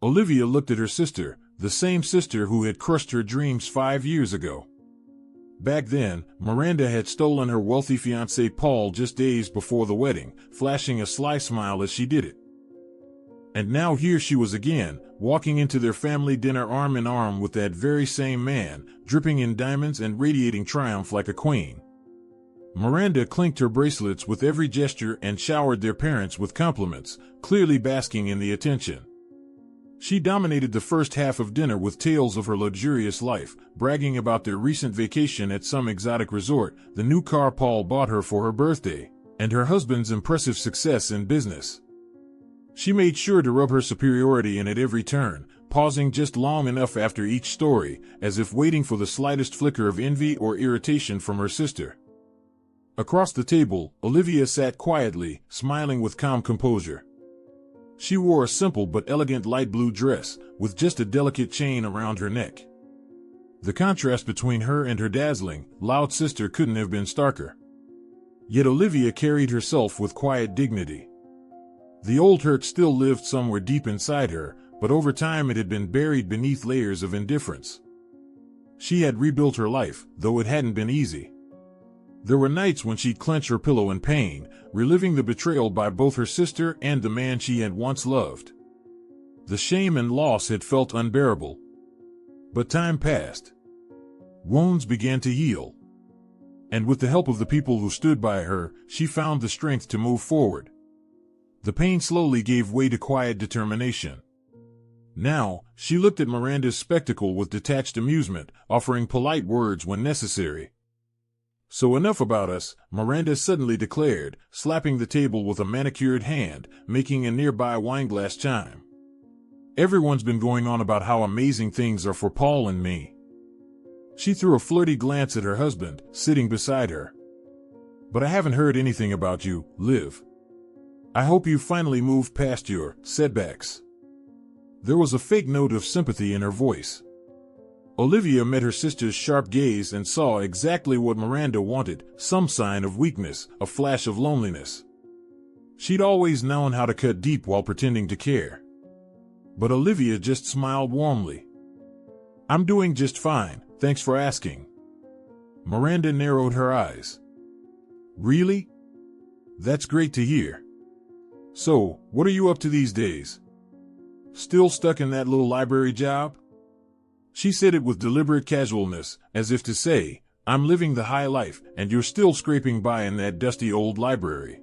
Olivia looked at her sister, the same sister who had crushed her dreams 5 years ago. Back then, Miranda had stolen her wealthy fiancé Paul just days before the wedding, flashing a sly smile as she did it. And now here she was again, walking into their family dinner arm in arm with that very same man, dripping in diamonds and radiating triumph like a queen. Miranda clinked her bracelets with every gesture and showered their parents with compliments, clearly basking in the attention. She dominated the first half of dinner with tales of her luxurious life, bragging about their recent vacation at some exotic resort, the new car Paul bought her for her birthday, and her husband's impressive success in business. She made sure to rub her superiority in at every turn, pausing just long enough after each story, as if waiting for the slightest flicker of envy or irritation from her sister. Across the table, Olivia sat quietly, smiling with calm composure. She wore a simple but elegant light blue dress, with just a delicate chain around her neck. The contrast between her and her dazzling, loud sister couldn't have been starker. Yet Olivia carried herself with quiet dignity. The old hurt still lived somewhere deep inside her, but over time it had been buried beneath layers of indifference. She had rebuilt her life, though it hadn't been easy. There were nights when she'd clench her pillow in pain, reliving the betrayal by both her sister and the man she had once loved. The shame and loss had felt unbearable. But time passed. Wounds began to heal. And with the help of the people who stood by her, she found the strength to move forward. The pain slowly gave way to quiet determination. Now, she looked at Miranda's spectacle with detached amusement, offering polite words when necessary. "So enough about us," Miranda suddenly declared, slapping the table with a manicured hand, making a nearby wineglass chime. "Everyone's been going on about how amazing things are for Paul and me." She threw a flirty glance at her husband, sitting beside her. "But I haven't heard anything about you, Liv. I hope you finally moved past your setbacks." There was a fake note of sympathy in her voice. Olivia met her sister's sharp gaze and saw exactly what Miranda wanted, some sign of weakness, a flash of loneliness. She'd always known how to cut deep while pretending to care. But Olivia just smiled warmly. "I'm doing just fine, thanks for asking." Miranda narrowed her eyes. "Really? That's great to hear. So, what are you up to these days? Still stuck in that little library job?" She said it with deliberate casualness, as if to say, "I'm living the high life, and you're still scraping by in that dusty old library."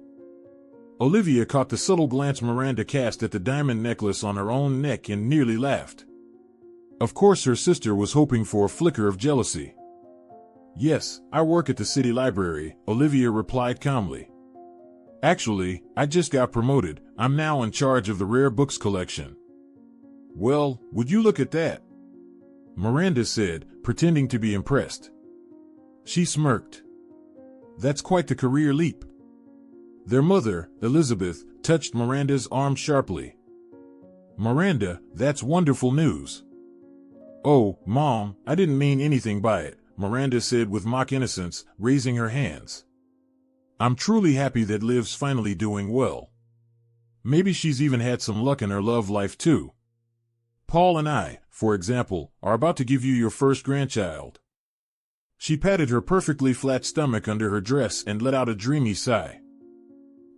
Olivia caught the subtle glance Miranda cast at the diamond necklace on her own neck and nearly laughed. Of course her sister was hoping for a flicker of jealousy. "Yes, I work at the city library," Olivia replied calmly. "Actually, I just got promoted. I'm now in charge of the rare books collection." "Well, would you look at that?" Miranda said, pretending to be impressed. She smirked. "That's quite the career leap." Their mother, Elizabeth, touched Miranda's arm sharply. "Miranda, that's wonderful news." "Oh, Mom, I didn't mean anything by it," Miranda said with mock innocence, raising her hands. "I'm truly happy that Liv's finally doing well. Maybe she's even had some luck in her love life too. Paul and I, for example, are about to give you your first grandchild." She patted her perfectly flat stomach under her dress and let out a dreamy sigh.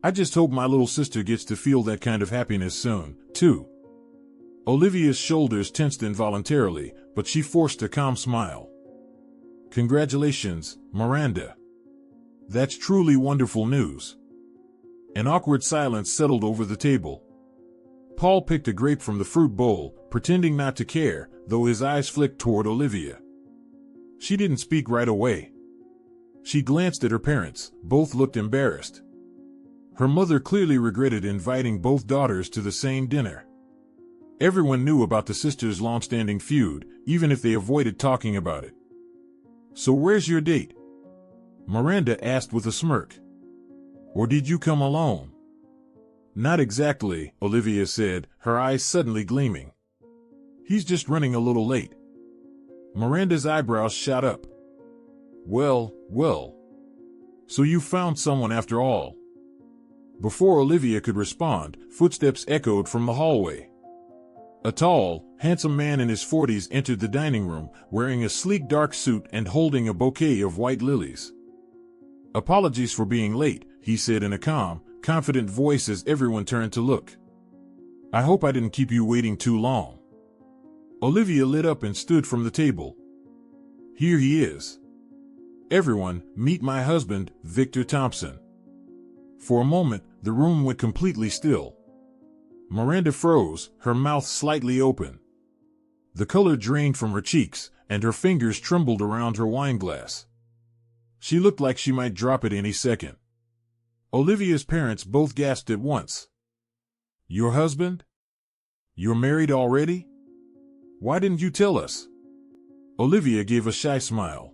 "I just hope my little sister gets to feel that kind of happiness soon, too." Olivia's shoulders tensed involuntarily, but she forced a calm smile. "Congratulations, Miranda. That's truly wonderful news." An awkward silence settled over the table. Paul picked a grape from the fruit bowl, pretending not to care, though his eyes flicked toward Olivia. She didn't speak right away. She glanced at her parents, both looked embarrassed. Her mother clearly regretted inviting both daughters to the same dinner. Everyone knew about the sisters' long-standing feud, even if they avoided talking about it. "So where's your date?" Miranda asked with a smirk. "Or did you come alone?" "Not exactly," Olivia said, her eyes suddenly gleaming. "He's just running a little late." Miranda's eyebrows shot up. Well. So you found someone after all." Before Olivia could respond, footsteps echoed from the hallway. A tall, handsome man in his 40s entered the dining room, wearing a sleek dark suit and holding a bouquet of white lilies. "Apologies for being late," he said in a calm, confident voice as everyone turned to look. "I hope I didn't keep you waiting too long." Olivia lit up and stood from the table. "Here he is. Everyone, meet my husband, Victor Thompson." For a moment, the room went completely still. Miranda froze, her mouth slightly open. The color drained from her cheeks, and her fingers trembled around her wineglass. She looked like she might drop it any second. Olivia's parents both gasped at once. "Your husband? You're married already? Why didn't you tell us?" Olivia gave a shy smile.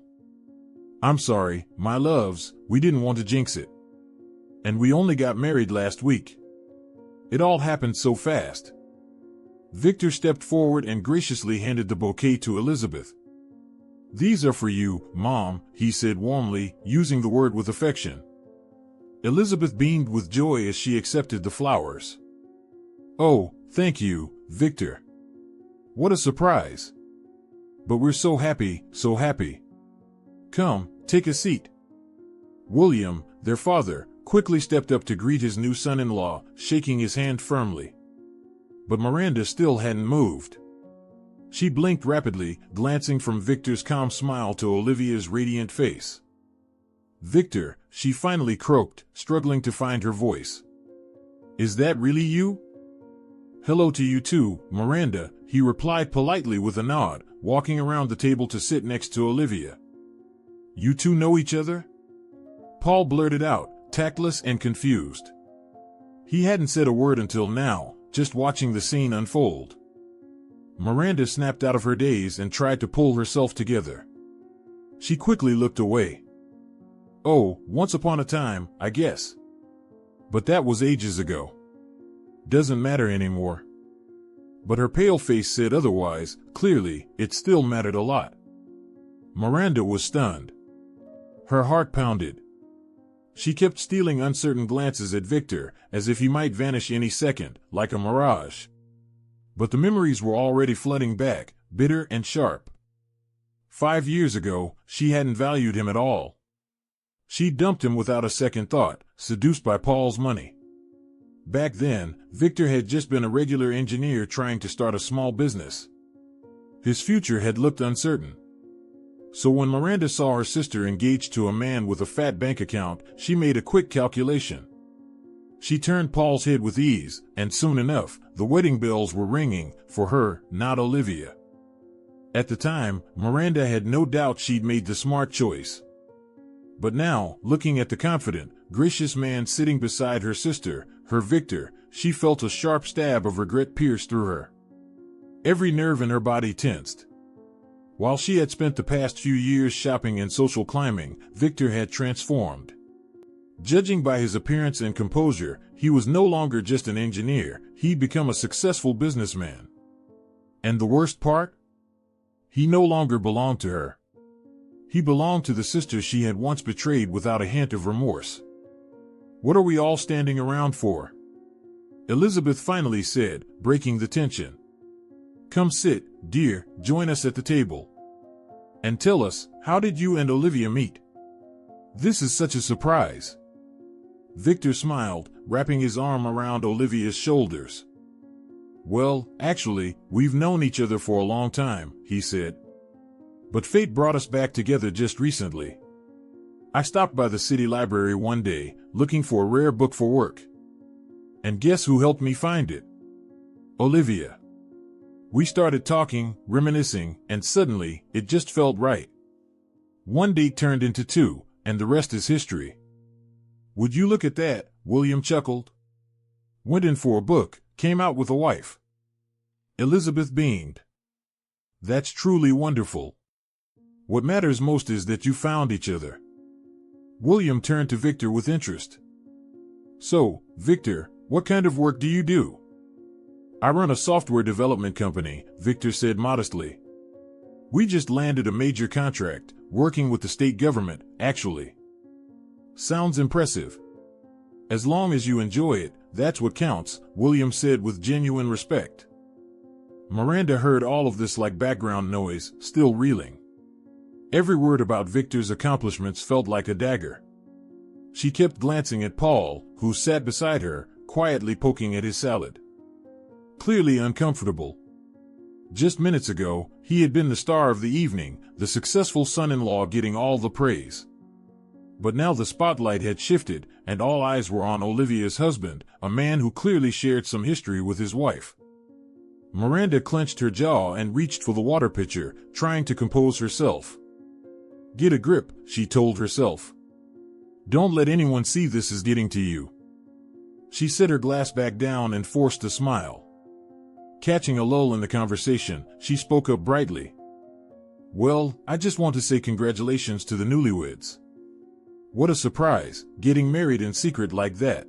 "I'm sorry, my loves, we didn't want to jinx it. And we only got married last week. It all happened so fast." Victor stepped forward and graciously handed the bouquet to Elizabeth. "These are for you, Mom," he said warmly, using the word with affection. Elizabeth beamed with joy as she accepted the flowers. "Oh, thank you, Victor. What a surprise. But we're so happy, so happy. Come, take a seat." William, their father, quickly stepped up to greet his new son-in-law, shaking his hand firmly. But Miranda still hadn't moved. She blinked rapidly, glancing from Victor's calm smile to Olivia's radiant face. "Victor," she finally croaked, struggling to find her voice. "Is that really you?" "Hello to you too, Miranda," he replied politely with a nod, walking around the table to sit next to Olivia. "You two know each other?" Paul blurted out, tactless and confused. He hadn't said a word until now, just watching the scene unfold. Miranda snapped out of her daze and tried to pull herself together. She quickly looked away. "Oh, once upon a time, I guess. But that was ages ago. Doesn't matter anymore." But her pale face said otherwise. Clearly, it still mattered a lot. Miranda was stunned. Her heart pounded. She kept stealing uncertain glances at Victor, as if he might vanish any second, like a mirage. But the memories were already flooding back, bitter and sharp. 5 years ago, she hadn't valued him at all. She dumped him without a second thought, seduced by Paul's money. Back then, Victor had just been a regular engineer trying to start a small business. His future had looked uncertain. So when Miranda saw her sister engaged to a man with a fat bank account, she made a quick calculation. She turned Paul's head with ease, and soon enough, the wedding bells were ringing, for her, not Olivia. At the time, Miranda had no doubt she'd made the smart choice. But now, looking at the confident, gracious man sitting beside her sister, her Victor, she felt a sharp stab of regret pierce through her. Every nerve in her body tensed. While she had spent the past few years shopping and social climbing, Victor had transformed. Judging by his appearance and composure, he was no longer just an engineer, he'd become a successful businessman. And the worst part? He no longer belonged to her. He belonged to the sister she had once betrayed without a hint of remorse. "What are we all standing around for?" Elizabeth finally said, breaking the tension. "Come sit, dear, join us at the table. And tell us, how did you and Olivia meet? This is such a surprise." Victor smiled, wrapping his arm around Olivia's shoulders. "Well, actually, we've known each other for a long time," he said. "But fate brought us back together just recently. I stopped by the city library one day, looking for a rare book for work. And guess who helped me find it? Olivia. We started talking, reminiscing, and suddenly, it just felt right. One date turned into two, and the rest is history." "Would you look at that?" William chuckled. "Went in for a book, came out with a wife." Elizabeth beamed. "That's truly wonderful. What matters most is that you found each other." William turned to Victor with interest. "So, Victor, what kind of work do you do?" "I run a software development company," Victor said modestly. "We just landed a major contract, working with the state government, actually." "Sounds impressive. As long as you enjoy it, that's what counts," William said with genuine respect. Miranda heard all of this like background noise, still reeling. Every word about Victor's accomplishments felt like a dagger. She kept glancing at Paul, who sat beside her, quietly poking at his salad. Clearly uncomfortable. Just minutes ago, he had been the star of the evening, the successful son-in-law getting all the praise. But now the spotlight had shifted, and all eyes were on Olivia's husband, a man who clearly shared some history with his wife. Miranda clenched her jaw and reached for the water pitcher, trying to compose herself. "Get a grip," she told herself. "Don't let anyone see this is getting to you." She set her glass back down and forced a smile. Catching a lull in the conversation, she spoke up brightly. "Well, I just want to say congratulations to the newlyweds. What a surprise, getting married in secret like that."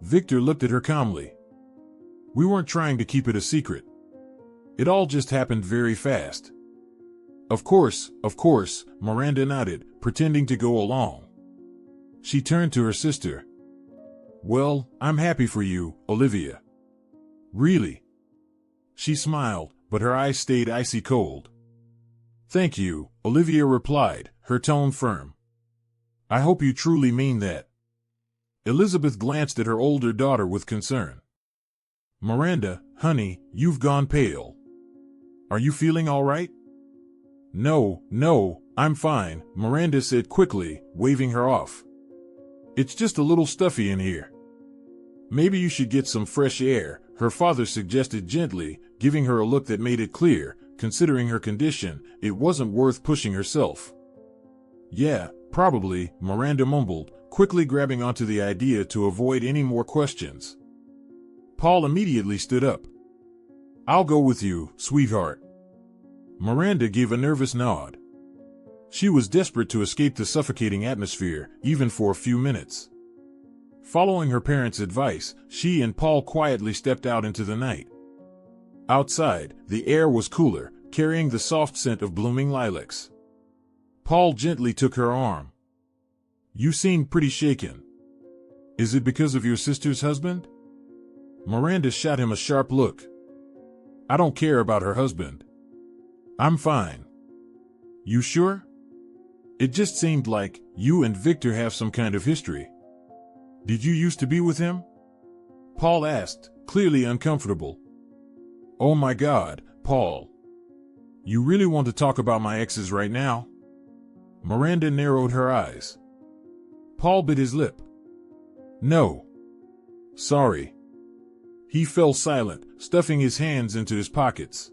Victor looked at her calmly. "We weren't trying to keep it a secret. It all just happened very fast." Of course, Miranda nodded, pretending to go along. She turned to her sister. "Well, I'm happy for you, Olivia." "Really?" She smiled, but her eyes stayed icy cold. "Thank you," Olivia replied, her tone firm. "I hope you truly mean that." Elizabeth glanced at her older daughter with concern. "Miranda, honey, you've gone pale. Are you feeling all right?" No, I'm fine," Miranda said quickly, waving her off. "It's just a little stuffy in here." "Maybe you should get some fresh air," her father suggested gently, giving her a look that made it clear, considering her condition, it wasn't worth pushing herself. "Yeah, probably," Miranda mumbled, quickly grabbing onto the idea to avoid any more questions. Paul immediately stood up. "I'll go with you, sweetheart." Miranda gave a nervous nod. She was desperate to escape the suffocating atmosphere, even for a few minutes. Following her parents' advice, she and Paul quietly stepped out into the night. Outside, the air was cooler, carrying the soft scent of blooming lilacs. Paul gently took her arm. "You seem pretty shaken. Is it because of your sister's husband?" Miranda shot him a sharp look. "I don't care about her husband. I'm fine." "You sure? It just seemed like you and Victor have some kind of history. Did you used to be with him?" Paul asked, clearly uncomfortable. "Oh my God, Paul. You really want to talk about my exes right now?" Miranda narrowed her eyes. Paul bit his lip. "No. Sorry." He fell silent, stuffing his hands into his pockets.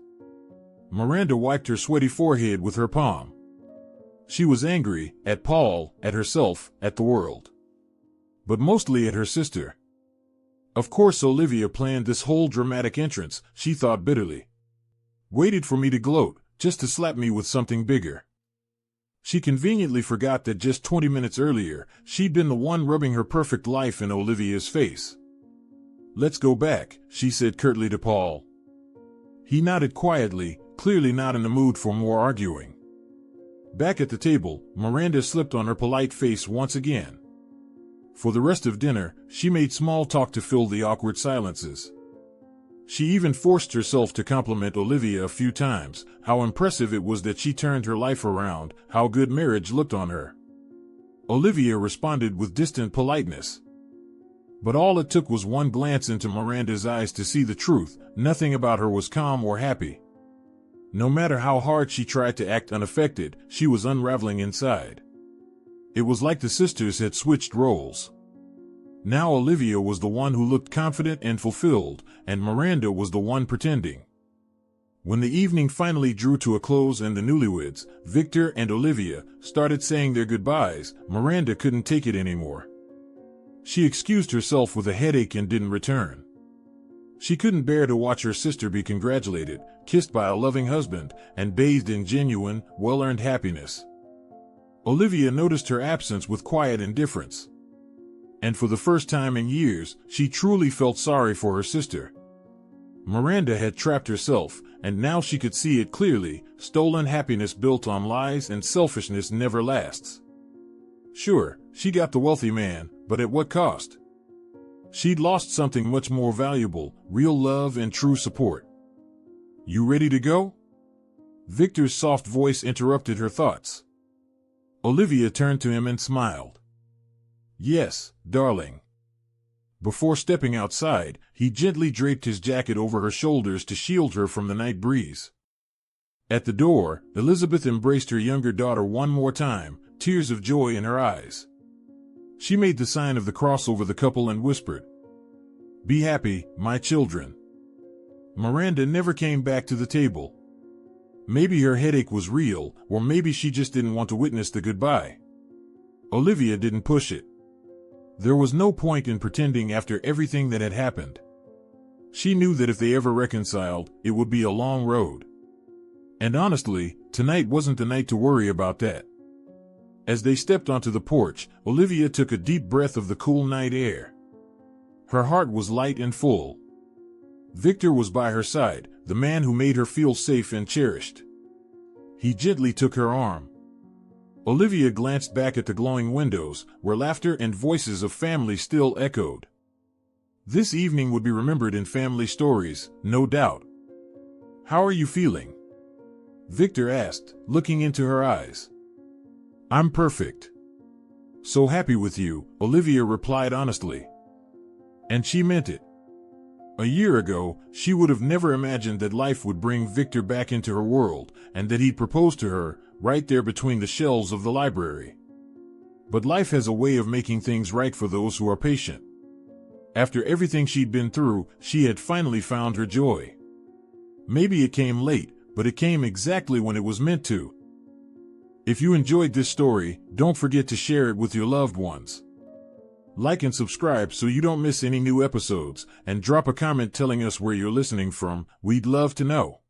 Miranda wiped her sweaty forehead with her palm. She was angry, at Paul, at herself, at the world. But mostly at her sister. Of course Olivia planned this whole dramatic entrance, she thought bitterly. Waited for me to gloat, just to slap me with something bigger. She conveniently forgot that just 20 minutes earlier, she'd been the one rubbing her perfect life in Olivia's face. "Let's go back," she said curtly to Paul. He nodded quietly, clearly not in the mood for more arguing. Back at the table, Miranda slipped on her polite face once again. For the rest of dinner, she made small talk to fill the awkward silences. She even forced herself to compliment Olivia a few times, how impressive it was that she turned her life around, how good marriage looked on her. Olivia responded with distant politeness. But all it took was one glance into Miranda's eyes to see the truth. Nothing about her was calm or happy. No matter how hard she tried to act unaffected, she was unraveling inside. It was like the sisters had switched roles. Now Olivia was the one who looked confident and fulfilled, and Miranda was the one pretending. When the evening finally drew to a close and the newlyweds, Victor and Olivia, started saying their goodbyes, Miranda couldn't take it anymore. She excused herself with a headache and didn't return. She couldn't bear to watch her sister be congratulated, kissed by a loving husband, and bathed in genuine, well-earned happiness. Olivia noticed her absence with quiet indifference. And for the first time in years, she truly felt sorry for her sister. Miranda had trapped herself, and now she could see it clearly. Stolen happiness built on lies and selfishness never lasts. Sure, she got the wealthy man, but at what cost? She'd lost something much more valuable, real love and true support. You ready to go? Victor's soft voice interrupted her thoughts. Olivia turned to him and smiled. Yes, darling. Before stepping outside, he gently draped his jacket over her shoulders to shield her from the night breeze. At the door, Elizabeth embraced her younger daughter one more time, tears of joy in her eyes. She made the sign of the cross over the couple and whispered, "Be happy, my children." Miranda never came back to the table. Maybe her headache was real, or maybe she just didn't want to witness the goodbye. Olivia didn't push it. There was no point in pretending after everything that had happened. She knew that if they ever reconciled, it would be a long road. And honestly, tonight wasn't the night to worry about that. As they stepped onto the porch, Olivia took a deep breath of the cool night air. Her heart was light and full. Victor was by her side, the man who made her feel safe and cherished. He gently took her arm. Olivia glanced back at the glowing windows, where laughter and voices of family still echoed. This evening would be remembered in family stories, no doubt. "How are you feeling?" Victor asked, looking into her eyes. "I'm perfect." "So happy with you," Olivia replied honestly. And she meant it. A year ago, she would have never imagined that life would bring Victor back into her world, and that he'd propose to her, right there between the shelves of the library. But life has a way of making things right for those who are patient. After everything she'd been through, she had finally found her joy. Maybe it came late, but it came exactly when it was meant to. If you enjoyed this story, don't forget to share it with your loved ones. Like and subscribe so you don't miss any new episodes, and drop a comment telling us where you're listening from. We'd love to know.